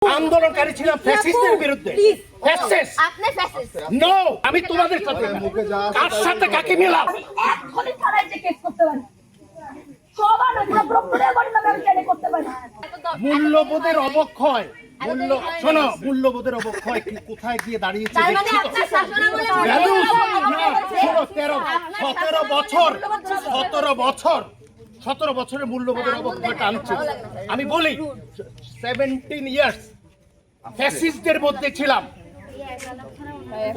আন্দোলনকারী ছিলাম ফ্যাসিস্টদের বিরুদ্ধে। ফ্যাসিস্ট আপনি ফ্যাসিস্ট। নো, আমি তোমাদের সাথে কার সাথে কাকে মিলাও? এখনই থানায় যে কেস করতে পারি সবার ওইটা প্রক্রিয়া করে তবে আমি চাইলে করতে পারি। মূল্যবোধের অবক্ষয়, শোনো, মূল্যবোধের অবক্ষয় কোথায় গিয়ে দাঁড়িয়েছে তার মানে দেখছো তো? আপনার শাসনামলে শোনো, 17 বছরের মূল্যবোধের অবক্ষয় টানছে। আমি বলি 17 ইয়ার্স ফ্যাসিস্টদের মধ্যে ছিলাম।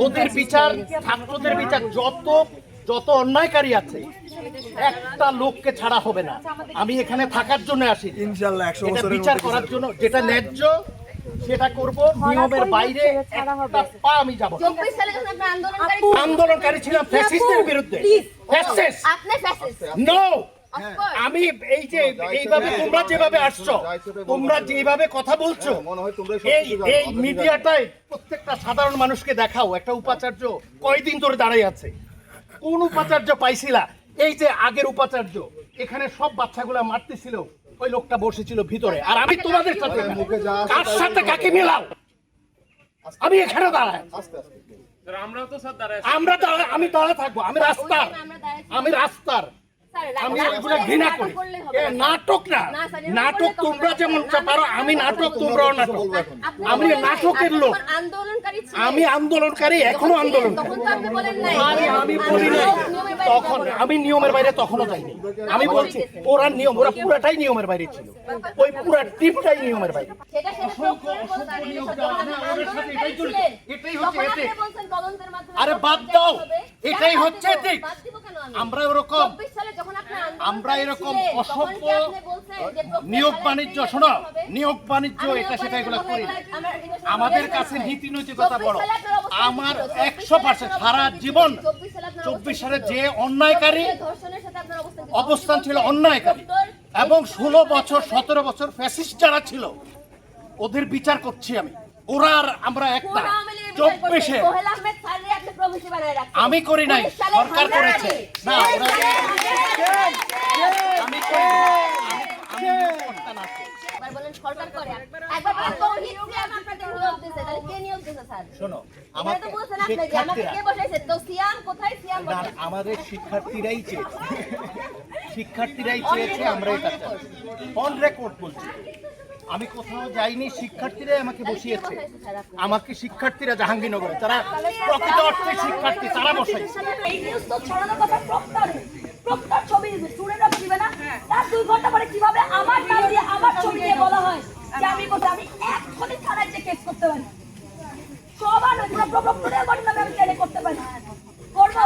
ওদের বিচার, ছাত্রদের বিচার, যত অন্যায়কারী আছে একটা লোককে ছাড়া হবে না। আমি এখানে থাকার জন্য আসি, ইনশাআল্লাহ 100 এটা বছরের বিচার মধ্যে করার জন্য, যেটা ন্যায্য সেটা করব। নিয়মের বাইরে একটা পা আমি যাব না। 24 সালে যখন আপনি আন্দোলনকারী ছিলাম ফ্যাসিস্টদের বিরুদ্ধে। ফ্যাসিস্ট আপনি ফ্যাসিস্ট। No, of course. আমি এই যে এইভাবে তোমরা যেভাবে আসছো, তোমরা যেভাবে কথা বলছো, এই মিডিয়াটাই প্রত্যেকটা সাধারণ মানুষকে দেখাও একটা উপাচার্য কয়দিন ধরে দাঁড়াই আছে। কোন উপাচার্য পাইছিলা? এই যে আগের উপাচার্য, এখানে সব বাচ্চাগুলা মারতেছিল, ওই লোকটা বসেছিল ভিতরে। আর আমি তোমাদের সাথে কার সাথে কাকে মিলাও? আমি এখানে দাঁড়াই, আমি দাঁড়া থাকবো। আমি রাস্তার আমি এগুলো ঘৃণা করি। নাটক না, নাটক তোমরা যেমন পারো, আমি নাটক, তোমরাও নাটক। আমি নাটকের লোক, আমি আন্দোলনকারী, এখনো আন্দোলন। আমি বলি নাই তখন, আমি নিয়মের বাইরে তখনও যাইনি। আমি বলছি ওরা পুরাটাই নিয়মের বাইরে ছিল, ওই পুরা টিমটাই নিয়মের বাইরে। আরে বাদ দাও, এটাই হচ্ছে ঠিক। আমরা এরকম অসভ্য নিয়োগ বাণিজ্য, শোনো, নিয়োগ বাণিজ্য এটা সেটা এগুলো করি না। আমাদের কাছে নীতি নৈতিকতা বড়। আমার 100% সারা জীবন 24 সালে যে অন্যায়কারী অবস্থান ছিল, অন্যায়কারী, এবং 16 বছর 17 বছর ফ্যাসিস্ট যারা ছিল ওদের বিচার করছি আমি। ওরা আর আমরা একটা। 24-এ আমি করি নাই, সরকার করেছে। না, আমি শোনো, আমাদের শিক্ষার্থীরাই চেয়েছে আমরা এটা চাই। অন রেকর্ড বলছি, আমি কোথাও যাইনি, শিক্ষার্থীরাই আমাকে বসিয়েছে। আমাকে শিক্ষার্থীরা জাহাঙ্গীরনগরে, তারা প্রকৃত অর্থে শিক্ষার্থী, তারা বসাইছে। এই নিউজ তো ছড়ানোর কথা প্রক্টর ছবি স্টুডেন্টরা দিবে না, তার 2 ঘন্টা পরে কিভাবে আমার নাম দিয়ে আমার ছবি দিয়ে বলা হয় যে আমি বলছি আমি এখনই থানায় যে কেস করতে পারি সবার ওইটা প্রক্টরের ঘটনা আমি চাইলে করতে পারি, করবো।